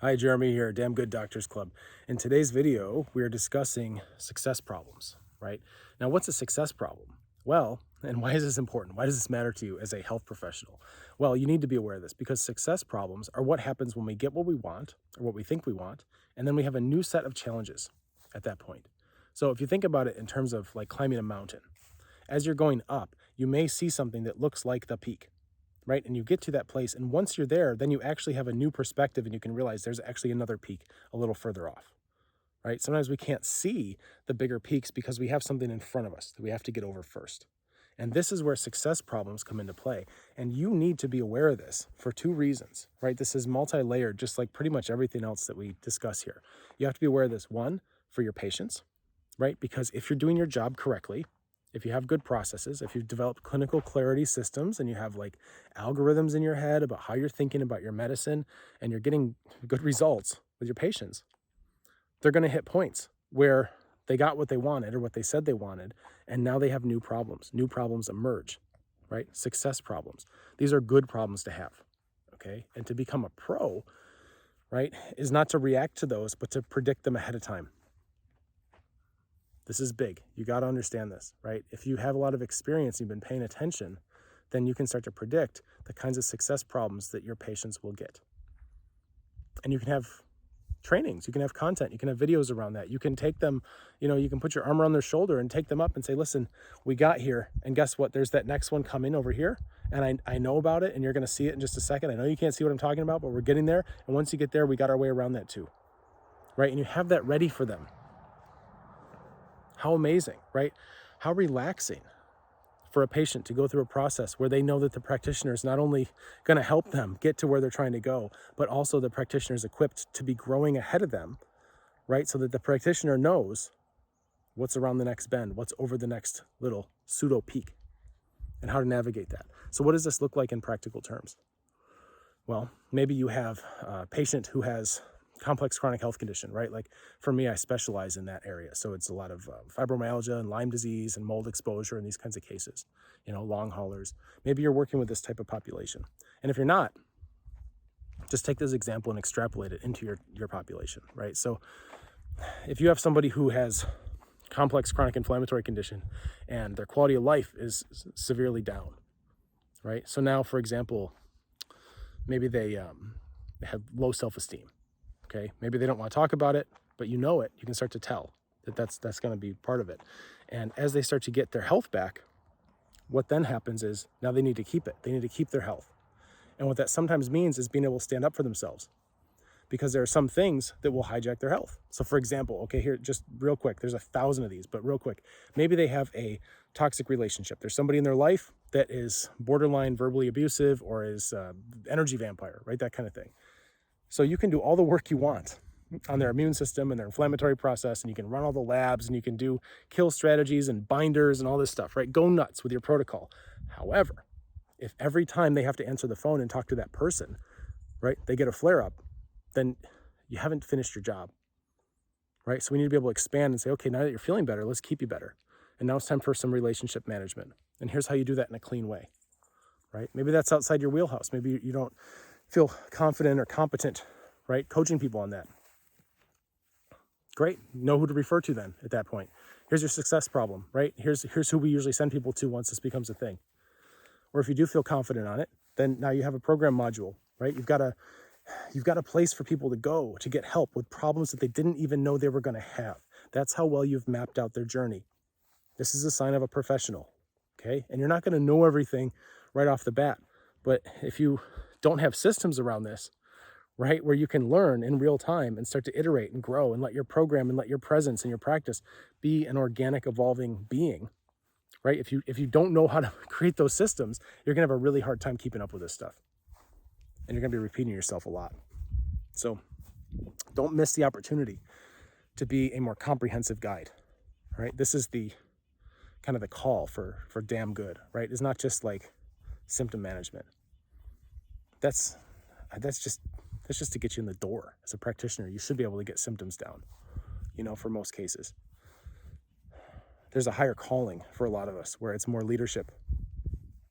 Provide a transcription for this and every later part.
Hi, Jeremy here, Damn Good Doctors Club. In today's video, we are discussing success problems, right? Now, what's a success problem? Well, and why is this important? Why does this matter to you as a health professional? Well, you need to be aware of this because success problems are what happens when we get what we want or what we think we want, and then we have a new set of challenges at that point. So if you think about it in terms of like climbing a mountain, as you're going up, you may see something that looks like the peak, right? And you get to that place. And once you're there, then you actually have a new perspective and you can realize there's actually another peak a little further off, right? Sometimes we can't see the bigger peaks because we have something in front of us that we have to get over first. And this is where success problems come into play. And you need to be aware of this for two reasons, right? This is multi-layered, just like pretty much everything else that we discuss here. You have to be aware of this, one, for your patients, right? Because if you're doing your job correctly, if you have good processes, if you've developed clinical clarity systems and you have like algorithms in your head about how you're thinking about your medicine and you're getting good results with your patients, they're going to hit points where they got what they wanted or what they said they wanted. And now they have new problems. New problems emerge, right? Success problems. These are good problems to have, okay? And to become a pro, right, is not to react to those, but to predict them ahead of time. This is big. You got to understand this, right? If you have a lot of experience, you've been paying attention, then you can start to predict the kinds of success problems that your patients will get. And you can have trainings, you can have content, you can have videos around that. You can take them, you can put your arm around their shoulder and take them up and say, listen, we got here. And guess what? There's that next one coming over here. And I know about it and you're going to see it in just a second. I know you can't see what I'm talking about, but we're getting there. And once you get there, we got our way around that too, right? And you have that ready for them. How amazing, right? How relaxing for a patient to go through a process where they know that the practitioner is not only going to help them get to where they're trying to go, but also the practitioner is equipped to be growing ahead of them, right? So that the practitioner knows what's around the next bend, what's over the next little pseudo peak, and how to navigate that. So what does this look like in practical terms? Well, maybe you have a patient who has complex chronic health condition, right? Like for me, I specialize in that area. So it's a lot of fibromyalgia and Lyme disease and mold exposure and these kinds of cases, long haulers. Maybe you're working with this type of population. And if you're not, just take this example and extrapolate it into your population, right? So if you have somebody who has complex chronic inflammatory condition and their quality of life is severely down, right? So now, for example, maybe they have low self-esteem. Okay, maybe they don't want to talk about it, but you know it. You can start to tell that that's going to be part of it. And as they start to get their health back, what then happens is now they need to keep it. They need to keep their health. And what that sometimes means is being able to stand up for themselves because there are some things that will hijack their health. So for example, okay, here, just real quick, there's 1,000 of these, but real quick, maybe they have a toxic relationship. There's somebody in their life that is borderline verbally abusive or is energy vampire, right? That kind of thing. So you can do all the work you want on their immune system and their inflammatory process, and you can run all the labs and you can do kill strategies and binders and all this stuff, right? Go nuts with your protocol. However, if every time they have to answer the phone and talk to that person, right, they get a flare up, then you haven't finished your job, right? So we need to be able to expand and say, okay, now that you're feeling better, let's keep you better. And now it's time for some relationship management. And here's how you do that in a clean way, right? Maybe that's outside your wheelhouse. Maybe you don't feel confident or competent, right? Coaching people on that. Great. Know who to refer to then at that point. Here's your success problem, right? Here's who we usually send people to once this becomes a thing. Or if you do feel confident on it, then now you have a program module, right? You've got a place for people to go to get help with problems that they didn't even know they were going to have. That's how well you've mapped out their journey. This is a sign of a professional, okay? And you're not going to know everything right off the bat. But if you don't have systems around this, right, where you can learn in real time and start to iterate and grow and let your program and let your presence and your practice be an organic, evolving being, right? If you don't know how to create those systems, you're going to have a really hard time keeping up with this stuff. And you're going to be repeating yourself a lot. So don't miss the opportunity to be a more comprehensive guide, right? This is the kind of the call for damn good, right? It's not just like symptom management. That's just to get you in the door as a practitioner. You should be able to get symptoms down, for most cases. There's a higher calling for a lot of us where it's more leadership,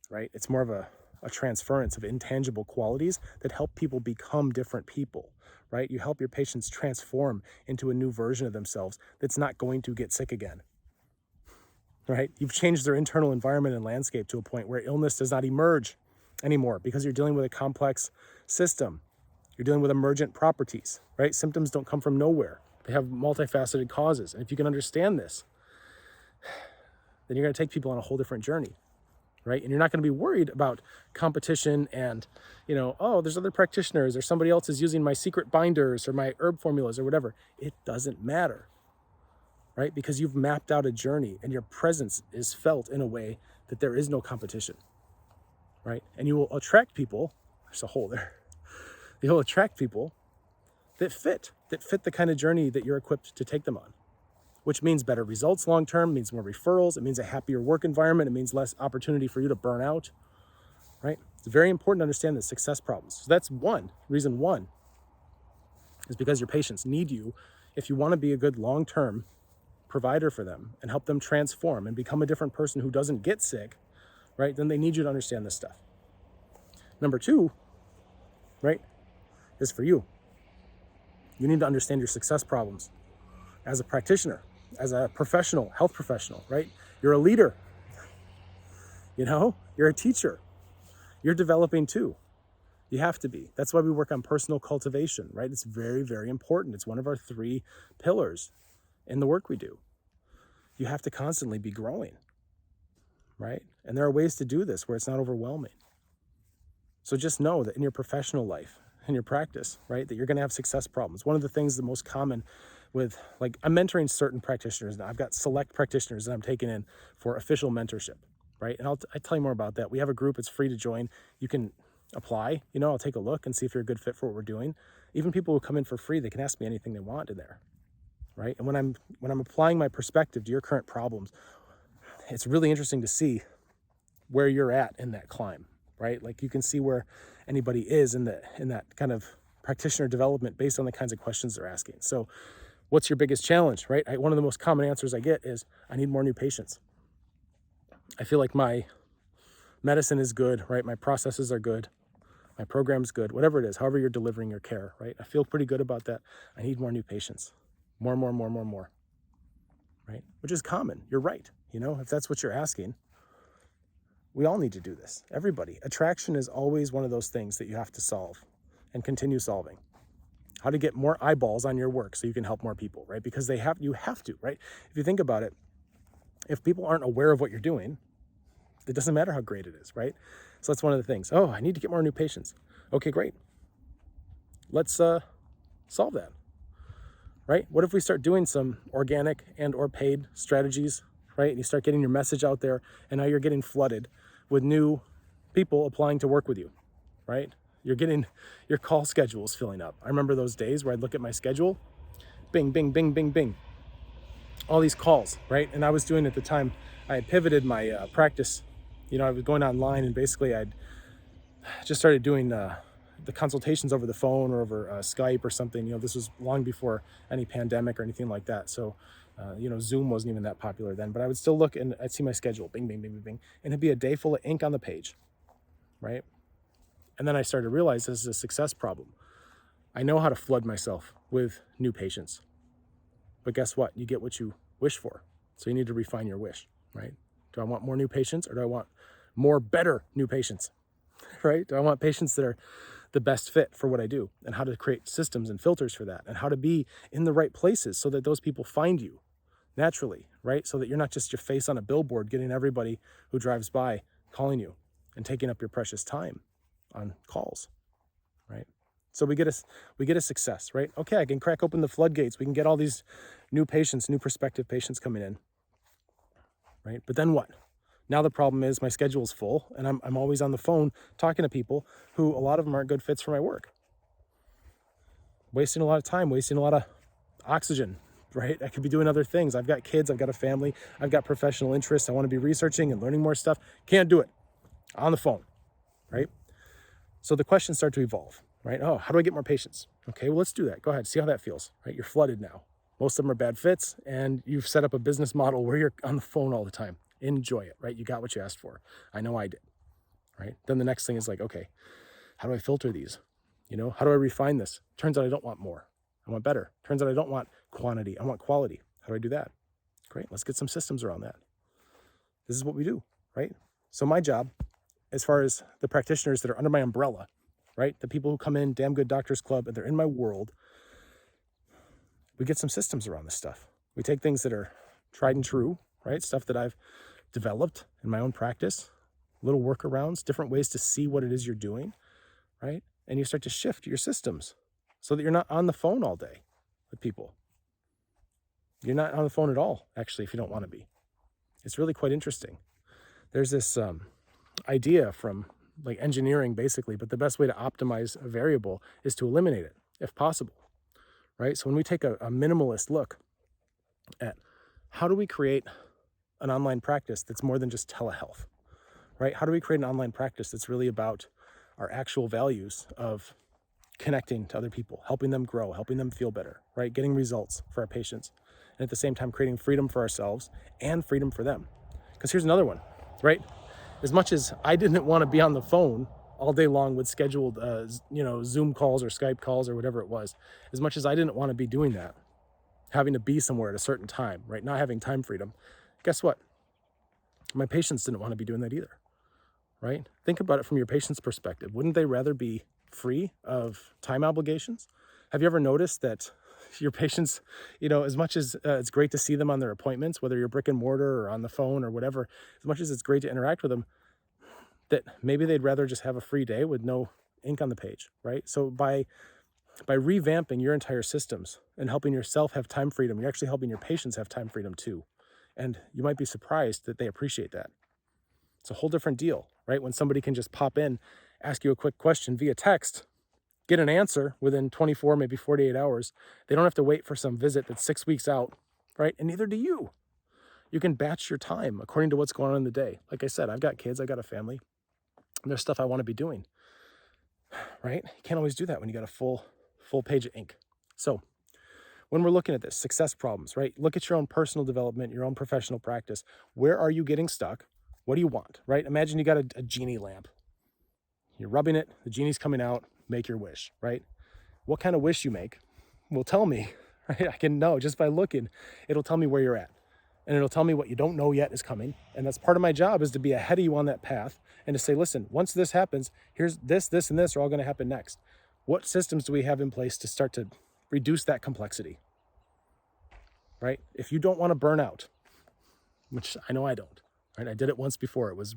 right? It's more of a transference of intangible qualities that help people become different people, right? You help your patients transform into a new version of themselves that's not going to get sick again, right? You've changed their internal environment and landscape to a point where illness does not emerge anymore because you're dealing with a complex system. You're dealing with emergent properties, right? Symptoms don't come from nowhere. They have multifaceted causes. And if you can understand this, then you're going to take people on a whole different journey, right? And you're not going to be worried about competition and, oh, there's other practitioners or somebody else is using my secret binders or my herb formulas or whatever. It doesn't matter, right? Because you've mapped out a journey and your presence is felt in a way that there is no competition, right? And you will attract people, there's a hole there. You'll attract people that fit the kind of journey that you're equipped to take them on, which means better results long-term, means more referrals, it means a happier work environment, it means less opportunity for you to burn out, right? It's very important to understand the success problems. So that's reason one is because your patients need you. If you want to be a good long-term provider for them and help them transform and become a different person who doesn't get sick, right, then they need you to understand this stuff. Number two, right, is for you. You need to understand your success problems as a practitioner, as a professional, health professional, right? You're a leader, you're a teacher. You're developing too. You have to be. That's why we work on personal cultivation, right? It's very, very important. It's one of our 3 pillars in the work we do. You have to constantly be growing, right? And there are ways to do this where it's not overwhelming. So just know that in your professional life, in your practice, right, that you're going to have success problems. One of the things the most common with, like, I'm mentoring certain practitioners now. I've got select practitioners that I'm taking in for official mentorship, right? And I'll tell you more about that. We have a group. It's free to join. You can apply. I'll take a look and see if you're a good fit for what we're doing. Even people who come in for free, they can ask me anything they want in there, right? And when I'm applying my perspective to your current problems, it's really interesting to see where you're at in that climb, right? Like, you can see where anybody is in that kind of practitioner development based on the kinds of questions they're asking. So what's your biggest challenge, right? One of the most common answers I get is, I need more new patients. I feel like my medicine is good, right? My processes are good. My program's good, whatever it is, however you're delivering your care, right? I feel pretty good about that. I need more new patients. More, right? Which is common. You're right. If that's what you're asking, we all need to do this. Everybody. Attraction is always one of those things that you have to solve and continue solving. How to get more eyeballs on your work so you can help more people, right? Because you have to, right? If you think about it, if people aren't aware of what you're doing, it doesn't matter how great it is, right? So that's one of the things. Oh, I need to get more new patients. Okay, great. Let's solve that, right? What if we start doing some organic and or paid strategies, right? And you start getting your message out there, and now you're getting flooded with new people applying to work with you, right? You're getting your call schedules filling up. I remember those days where I'd look at my schedule, bing, bing, bing, bing, bing, all these calls, right? And I was doing, at the time, I had pivoted my practice. I was going online, and basically I'd just started doing the consultations over the phone or over Skype or something. This was long before any pandemic or anything like that. So, Zoom wasn't even that popular then, but I would still look and I'd see my schedule, bing, bing, bing, bing, bing, and it'd be a day full of ink on the page, right? And then I started to realize this is a success problem. I know how to flood myself with new patients, but guess what? You get what you wish for. So you need to refine your wish, right? Do I want more new patients, or do I want more better new patients, right? Do I want patients that are the best fit for what I do, and how to create systems and filters for that, and how to be in the right places so that those people find you naturally, right? So that you're not just your face on a billboard getting everybody who drives by calling you and taking up your precious time on calls, right? So we get a success, right? Okay, I can crack open the floodgates. We can get all these new patients, new prospective patients coming in, right? But then what? Now the problem is my schedule's full, and I'm always on the phone talking to people who, a lot of them aren't good fits for my work. Wasting a lot of time, wasting a lot of oxygen, right? I could be doing other things. I've got kids, I've got a family, I've got professional interests. I want to be researching and learning more stuff. Can't do it on the phone, right? So the questions start to evolve, right? Oh, how do I get more patients? Okay, well, let's do that. Go ahead, see how that feels, right? You're flooded now. Most of them are bad fits, and you've set up a business model where you're on the phone all the time. Enjoy it, right? You got what you asked for. I know I did, right? Then the next thing is like, okay, how do I filter these? You know, how do I refine this? Turns out I don't want more. I want better. Turns out I don't want quantity. I want quality. How do I do that? Great. Let's get some systems around that. This is what we do, right? So my job, as far as the practitioners that are under my umbrella, right? The people who come in, Damn Good Doctors Club, and they're in my world, we get some systems around this stuff. We take things that are tried and true, right? Stuff that I've developed in my own practice, little workarounds, different ways to see what it is you're doing, right? And you start to shift your systems so that you're not on the phone all day with people. You're not on the phone at all, actually, if you don't want to be. It's really quite interesting. There's this idea from like engineering, basically, but the best way to optimize a variable is to eliminate it, if possible, right? So when we take a minimalist look at how do we create an online practice that's more than just telehealth, right? How do we create an online practice that's really about our actual values of connecting to other people, helping them grow, helping them feel better, right? Getting results for our patients, and at the same time creating freedom for ourselves and freedom for them. Because here's another one, right? As much as I didn't want to be on the phone all day long with scheduled, Zoom calls or Skype calls or whatever it was, as much as I didn't want to be doing that, having to be somewhere at a certain time, right? Not having time freedom. Guess what? My patients didn't want to be doing that either, right? Think about it from your patient's perspective. Wouldn't they rather be free of time obligations? Have you ever noticed that your patients, as much as it's great to see them on their appointments, whether you're brick and mortar or on the phone or whatever, as much as it's great to interact with them, that maybe they'd rather just have a free day with no ink on the page, right? So by revamping your entire systems and helping yourself have time freedom, you're actually helping your patients have time freedom too. And you might be surprised that they appreciate that. It's a whole different deal, right? When somebody can just pop in, ask you a quick question via text, get an answer within 24, maybe 48 hours. They don't have to wait for some visit that's 6 weeks out, right? And neither do you. You can batch your time according to what's going on in the day. Like I said, I've got kids, I've got a family, and there's stuff I want to be doing, right? You can't always do that when you got a full page of ink. So when we're looking at this, success problems, right? Look at your own personal development, your own professional practice. Where are you getting stuck? What do you want, right? Imagine you got a genie lamp. You're rubbing it, the genie's coming out, make your wish, right? What kind of wish you make will tell me, right? I can know just by looking, it'll tell me where you're at. And it'll tell me what you don't know yet is coming. And that's part of my job, is to be ahead of you on that path and to say, listen, once this happens, here's this, and this are all going to happen next. What systems do we have in place to start to reduce that complexity, right? If you don't want to burn out, which I know I don't, right? I did it once before. It was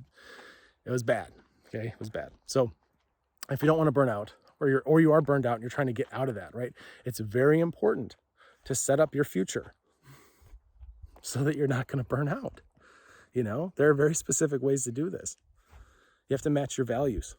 bad. Okay. It was bad. So if you don't want to burn out, or you are burned out and you're trying to get out of that, right? It's very important to set up your future so that you're not going to burn out. There are very specific ways to do this. You have to match your values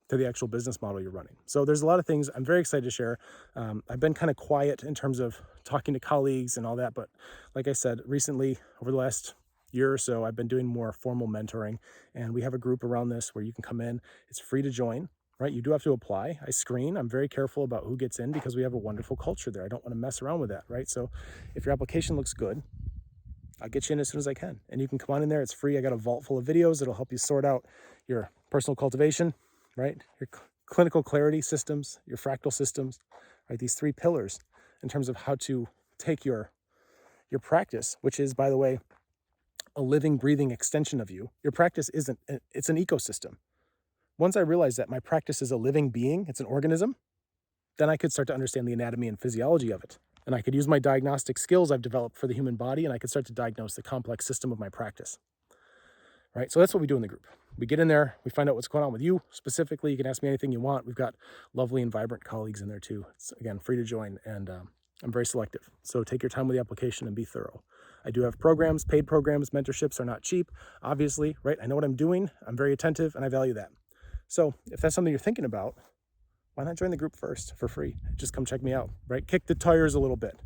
to the actual business model you're running. So there's a lot of things I'm very excited to share. I've been kind of quiet in terms of talking to colleagues and all that, but like I said, recently, over the last year or so, I've been doing more formal mentoring, and we have a group around this where you can come in. It's free to join, right? You do have to apply. I screen. I'm very careful about who gets in because we have a wonderful culture there. I don't want to mess around with that, right? So if your application looks good, I'll get you in as soon as I can. And you can come on in there. It's free. I got a vault full of videos that'll help you sort out your personal cultivation, right? Your clinical clarity systems, your fractal systems, right? These 3 pillars in terms of how to take your practice, which is, by the way, a living, breathing extension of you. Your practice it's an ecosystem. Once I realized that my practice is a living being, it's an organism, then I could start to understand the anatomy and physiology of it. And I could use my diagnostic skills I've developed for the human body, and I could start to diagnose the complex system of my practice, right? So that's what we do in the group. We get in there, we find out what's going on with you specifically. You can ask me anything you want. We've got lovely and vibrant colleagues in there too. It's, again, free to join, and I'm very selective. So take your time with the application and be thorough. I do have programs, paid programs. Mentorships are not cheap, obviously, right? I know what I'm doing. I'm very attentive, and I value that. So if that's something you're thinking about, why not join the group first for free? Just come check me out, right? Kick the tires a little bit,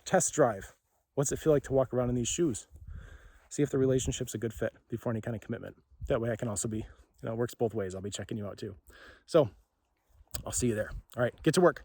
test drive. What's it feel like to walk around in these shoes? See if the relationship's a good fit before any kind of commitment. That way I can also be, it works both ways. I'll be checking you out too. So I'll see you there. All right, get to work.